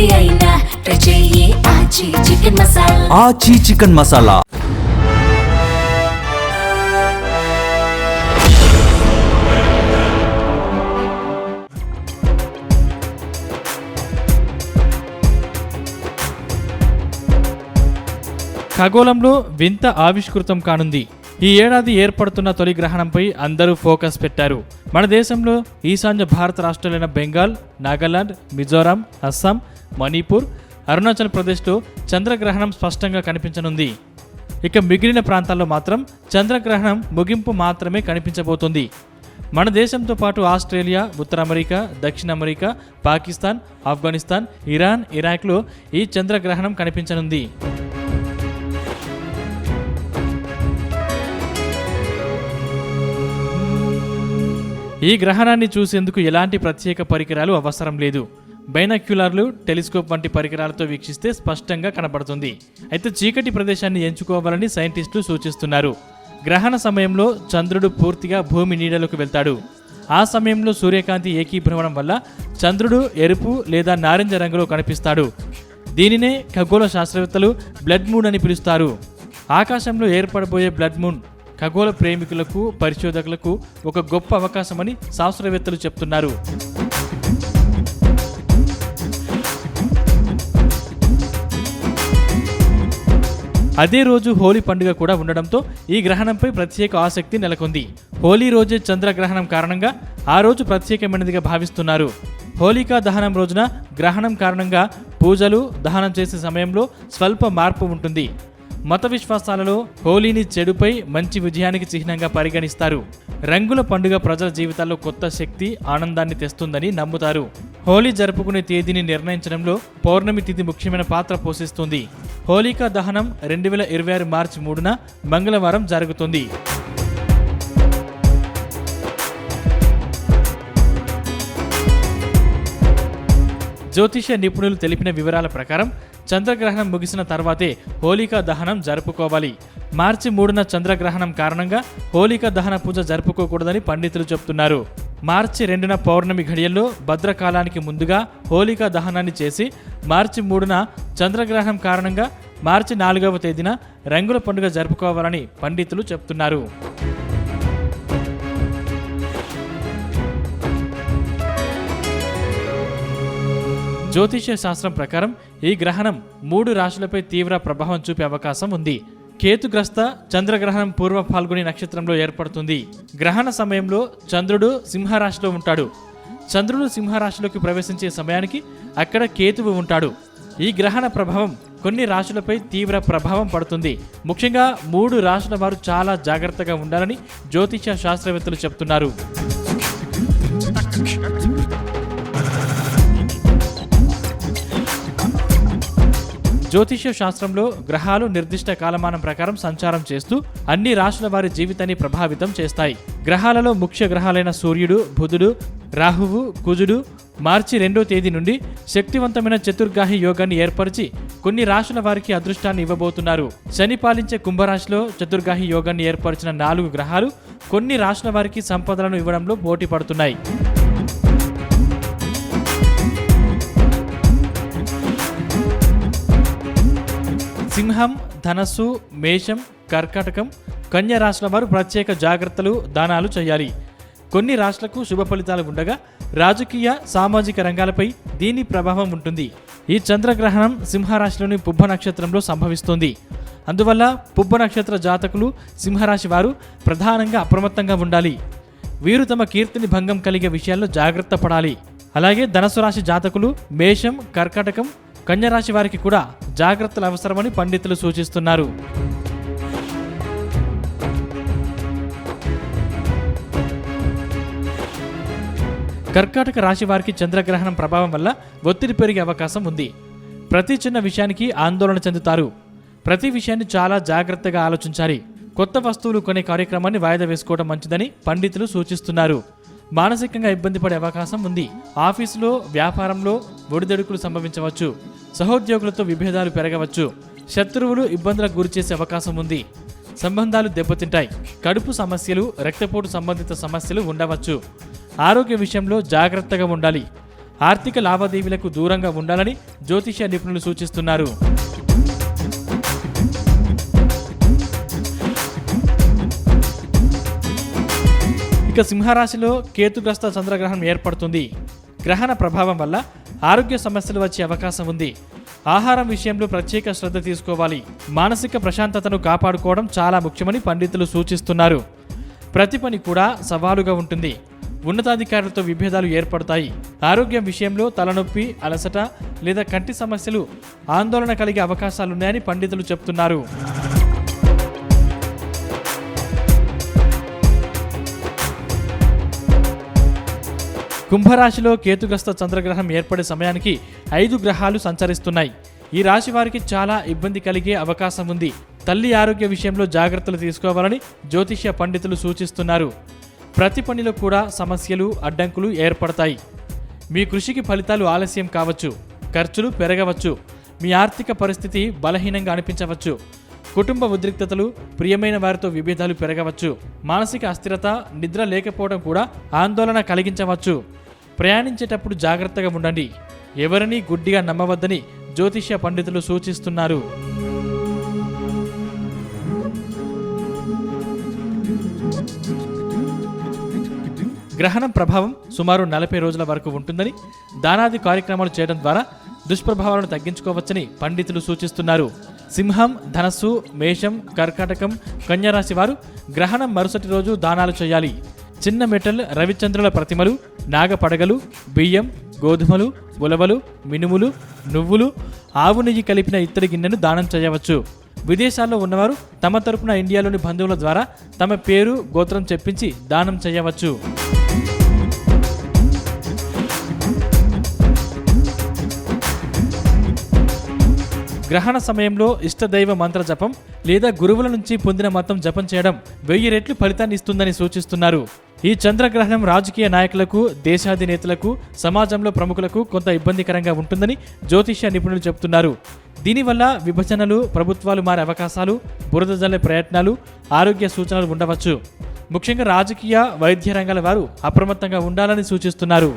ఏది అయినా ట్రై చెయ్యి ఆచి చికెన్ మసాలా. ఆచి చికెన్ మసాలా. ఖగోళంలో వింత ఆవిష్కృతం కానుంది. ఈ ఏడాది ఏర్పడుతున్న తొలి గ్రహణంపై అందరూ ఫోకస్ పెట్టారు. మన దేశంలో ఈశాన్య భారత రాష్ట్రాలైన బెంగాల్, నాగాలాండ్, మిజోరాం, అస్సాం, మణిపూర్, అరుణాచల్ ప్రదేశ్లో చంద్రగ్రహణం స్పష్టంగా కనిపించనుంది. ఇక మిగిలిన ప్రాంతాల్లో మాత్రం చంద్రగ్రహణం ముగింపు మాత్రమే కనిపించబోతుంది. మన దేశంతో పాటు ఆస్ట్రేలియా, ఉత్తర అమెరికా, దక్షిణ అమెరికా, పాకిస్తాన్, ఆఫ్ఘనిస్తాన్, ఇరాన్, ఇరాక్లో ఈ చంద్రగ్రహణం కనిపించనుంది. ఈ గ్రహణాన్ని చూసేందుకు ఎలాంటి ప్రత్యేక పరికరాలు అవసరం లేదు. బైనాక్యులర్లు, టెలిస్కోప్ వంటి పరికరాలతో వీక్షిస్తే స్పష్టంగా కనబడుతుంది. అయితే చీకటి ప్రదేశాన్ని ఎంచుకోవాలని సైంటిస్టులు సూచిస్తున్నారు. గ్రహణ సమయంలో చంద్రుడు పూర్తిగా భూమి నీడలోకి వెళ్తాడు. ఆ సమయంలో సూర్యకాంతి ఏకీభ్రమణం వల్ల చంద్రుడు ఎరుపు లేదా నారింజ రంగులో కనిపిస్తాడు. దీనినే ఖగోళ శాస్త్రవేత్తలు బ్లడ్ మూన్ అని పిలుస్తారు. ఆకాశంలో ఏర్పడబోయే బ్లడ్ మూన్ ఖగోళ ప్రేమికులకు, పరిశోధకులకు ఒక గొప్ప అవకాశమని శాస్త్రవేత్తలు చెప్తున్నారు. అదే రోజు హోలీ పండుగ కూడా ఉండడంతో ఈ గ్రహణంపై ప్రత్యేక ఆసక్తి నెలకొంది. హోలీ రోజే చంద్రగ్రహణం కారణంగా ఆ రోజు ప్రత్యేకమైనదిగా భావిస్తున్నారు. హోలికా దహనం రోజున గ్రహణం కారణంగా పూజలు, దహనం చేసే సమయంలో స్వల్ప మార్పు ఉంటుంది. మత విశ్వాసాలలో హోలీని చెడుపై మంచి విజయానికి చిహ్నంగా పరిగణిస్తారు. రంగుల పండుగ ప్రజల జీవితాల్లో కొత్త శక్తి, ఆనందాన్ని తెస్తుందని నమ్ముతారు. హోలీ జరుపుకునే తేదీని నిర్ణయించడంలో పౌర్ణమి తిథి ముఖ్యమైన పాత్ర పోషిస్తుంది. హోలికా దహనం 2026 మార్చి 3న మంగళవారం జరుగుతుంది. జ్యోతిష నిపుణులు తెలిపిన వివరాల ప్రకారం చంద్రగ్రహణం ముగిసిన తర్వాతే హోలికా దహనం జరుపుకోవాలి. మార్చి 3న చంద్రగ్రహణం కారణంగా హోలికా దహన పూజ జరుపుకోకూడదని పండితులు చెబుతున్నారు. మార్చి 2న పౌర్ణమి ఘడియల్లో భద్రకాలానికి ముందుగా హోలికా దహనాన్ని చేసి మార్చి 3న చంద్రగ్రహణం కారణంగా మార్చి 4వ తేదీన రంగుల పండుగ జరుపుకోవాలని పండితులు చెబుతున్నారు. జ్యోతిష్య శాస్త్రం ప్రకారం ఈ గ్రహణం 3 రాశులపై తీవ్ర ప్రభావం చూపే అవకాశం ఉంది. కేతుగ్రస్త చంద్రగ్రహణం పూర్వ ఫాల్గుని నక్షత్రంలో ఏర్పడుతుంది. గ్రహణ సమయంలో చంద్రుడు సింహరాశిలో ఉంటాడు. చంద్రుడు సింహరాశిలోకి ప్రవేశించే సమయానికి అక్కడ కేతువు ఉంటాడు. ఈ గ్రహణ ప్రభావం కొన్ని రాశులపై తీవ్ర ప్రభావం పడుతుంది. ముఖ్యంగా 3 రాశుల వారు చాలా జాగ్రత్తగా ఉండాలని జ్యోతిష్య శాస్త్రవేత్తలు చెబుతున్నారు. జ్యోతిష్య శాస్త్రంలో గ్రహాలు నిర్దిష్ట కాలమానం ప్రకారం సంచారం చేస్తూ అన్ని రాశుల వారి జీవితాన్ని ప్రభావితం చేస్తాయి. గ్రహాలలో ముఖ్య గ్రహాలైన సూర్యుడు, బుధుడు, రాహువు, కుజుడు మార్చి 2వ తేదీ నుండి శక్తివంతమైన చతుర్గాహి యోగాన్ని ఏర్పరిచి కొన్ని రాశుల వారికి అదృష్టాన్ని ఇవ్వబోతున్నారు. శని పాలించే కుంభరాశిలో చతుర్గాహి యోగాన్ని ఏర్పరిచిన 4 గ్రహాలు కొన్ని రాశుల వారికి సంపదలను ఇవ్వడంలో పోటీ పడుతున్నాయి. సింహం, ధనస్సు, మేషం, కర్కాటకం, కన్య రాశుల వారు ప్రత్యేక జాగ్రత్తలు, దానాలు చేయాలి. కొన్ని రాశులకు శుభ ఫలితాలు ఉండగా రాజకీయ, సామాజిక రంగాలపై దీని ప్రభావం ఉంటుంది. ఈ చంద్రగ్రహణం సింహరాశిలోని పుబ్బ నక్షత్రంలో సంభవిస్తుంది. అందువల్ల పుబ్బ నక్షత్ర జాతకులు, సింహరాశి వారు ప్రధానంగా అప్రమత్తంగా ఉండాలి. వీరు తమ కీర్తిని భంగం కలిగే విషయాల్లో జాగ్రత్త పడాలి. అలాగే ధనస్సు రాశి జాతకులు, మేషం, కర్కాటకం, కన్యరాశి వారికి కూడా జాగ్రత్తలు అవసరమని పండితులు సూచిస్తున్నారు. కర్కాటక రాశి వారికి చంద్రగ్రహణం ప్రభావం వల్ల ఒత్తిడి పెరిగే అవకాశం ఉంది. ప్రతి చిన్న విషయానికి ఆందోళన చెందుతారు. ప్రతి విషయాన్ని చాలా జాగ్రత్తగా ఆలోచించాలి. కొత్త వస్తువులు కొనే కార్యక్రమాన్ని వాయిదా వేసుకోవడం మంచిదని పండితులు సూచిస్తున్నారు. మానసికంగా ఇబ్బంది పడే అవకాశం ఉంది. ఆఫీసులో, వ్యాపారంలో ఒడిదొడుకులు సంభవించవచ్చు. సహోద్యోగులతో విభేదాలు పెరగవచ్చు. శత్రువులు ఇబ్బందులకు గురిచేసే అవకాశం ఉంది. సంబంధాలు దెబ్బతింటాయి. కడుపు సమస్యలు, రక్తపోటు సంబంధిత సమస్యలు ఉండవచ్చు. ఆరోగ్య విషయంలో జాగ్రత్తగా ఉండాలి. ఆర్థిక లావాదేవీలకు దూరంగా ఉండాలని జ్యోతిష్య నిపుణులు సూచిస్తున్నారు. ఇక సింహరాశిలో కేతుగ్రస్త చంద్రగ్రహణం ఏర్పడుతుంది. గ్రహణ ప్రభావం వల్ల ఆరోగ్య సమస్యలు వచ్చే అవకాశం ఉంది. ఆహారం విషయంలో ప్రత్యేక శ్రద్ధ తీసుకోవాలి. మానసిక ప్రశాంతతను కాపాడుకోవడం చాలా ముఖ్యమని పండితులు సూచిస్తున్నారు. ప్రతి పని కూడా సవాలుగా ఉంటుంది. ఉన్నతాధికారులతో విభేదాలు ఏర్పడతాయి. ఆరోగ్యం విషయంలో తలనొప్పి, అలసట లేదా కంటి సమస్యలు ఆందోళన కలిగే అవకాశాలున్నాయని పండితులు చెప్తున్నారు. కుంభరాశిలో కేతుగ్రస్త చంద్రగ్రహణం ఏర్పడే సమయానికి 5 గ్రహాలు సంచరిస్తున్నాయి. ఈ రాశి వారికి చాలా ఇబ్బంది కలిగే అవకాశం ఉంది. తల్లి ఆరోగ్య విషయంలో జాగ్రత్తలు తీసుకోవాలని జ్యోతిష్య పండితులు సూచిస్తున్నారు. ప్రతి పనిలో కూడా సమస్యలు, అడ్డంకులు ఏర్పడతాయి. మీ కృషికి ఫలితాలు ఆలస్యం కావచ్చు. ఖర్చులు పెరగవచ్చు. మీ ఆర్థిక పరిస్థితి బలహీనంగా అనిపించవచ్చు. కుటుంబ ఉద్రిక్తతలు, ప్రియమైన వారితో విభేదాలు పెరగవచ్చు. మానసిక అస్థిరత, నిద్ర లేకపోవడం కూడా ఆందోళన కలిగించవచ్చు. ప్రయాణించేటప్పుడు జాగ్రత్తగా ఉండండి. ఎవరినీ గుడ్డిగా నమ్మవద్దని జ్యోతిష్య పండితులు సూచిస్తున్నారు. గ్రహణం ప్రభావం సుమారు 40 రోజుల వరకు ఉంటుందని, దానాది కార్యక్రమాలు చేయడం ద్వారా దుష్ప్రభావాలను తగ్గించుకోవచ్చని పండితులు సూచిస్తున్నారు. సింహం, ధనస్సు, మేషం, కర్కాటకం, కన్యారాశి వారు గ్రహణం మరుసటి రోజు దానాలు చేయాలి. చిన్న మెటల్, రవిచంద్రుల ప్రతిమలు, నాగపడగలు, బియ్యం, గోధుమలు, ఉలవలు, మినుములు, నువ్వులు, ఆవు నెయ్యి కలిపిన ఇత్తడి గిన్నెను దానం చేయవచ్చు. విదేశాల్లో ఉన్నవారు తమ తరపున ఇండియాలోని బంధువుల ద్వారా తమ పేరు, గోత్రం చెప్పించి దానం చేయవచ్చు. గ్రహణ సమయంలో ఇష్టదైవ మంత్ర జపం లేదా గురువుల నుంచి పొందిన మతం జపం చేయడం 1000 రెట్లు ఫలితాన్ని ఇస్తుందని సూచిస్తున్నారు. ఈ చంద్రగ్రహణం రాజకీయ నాయకులకు, దేశాధినేతలకు, సమాజంలో ప్రముఖులకు కొంత ఇబ్బందికరంగా ఉంటుందని జ్యోతిష్య నిపుణులు చెబుతున్నారు. దీనివల్ల విభజనలు, ప్రభుత్వాలు మారే అవకాశాలు, బురద జల్లే ప్రయత్నాలు, ఆరోగ్య సూచనలు ఉండవచ్చు. ముఖ్యంగా రాజకీయ, వైద్య రంగాల వారు అప్రమత్తంగా ఉండాలని సూచిస్తున్నారు.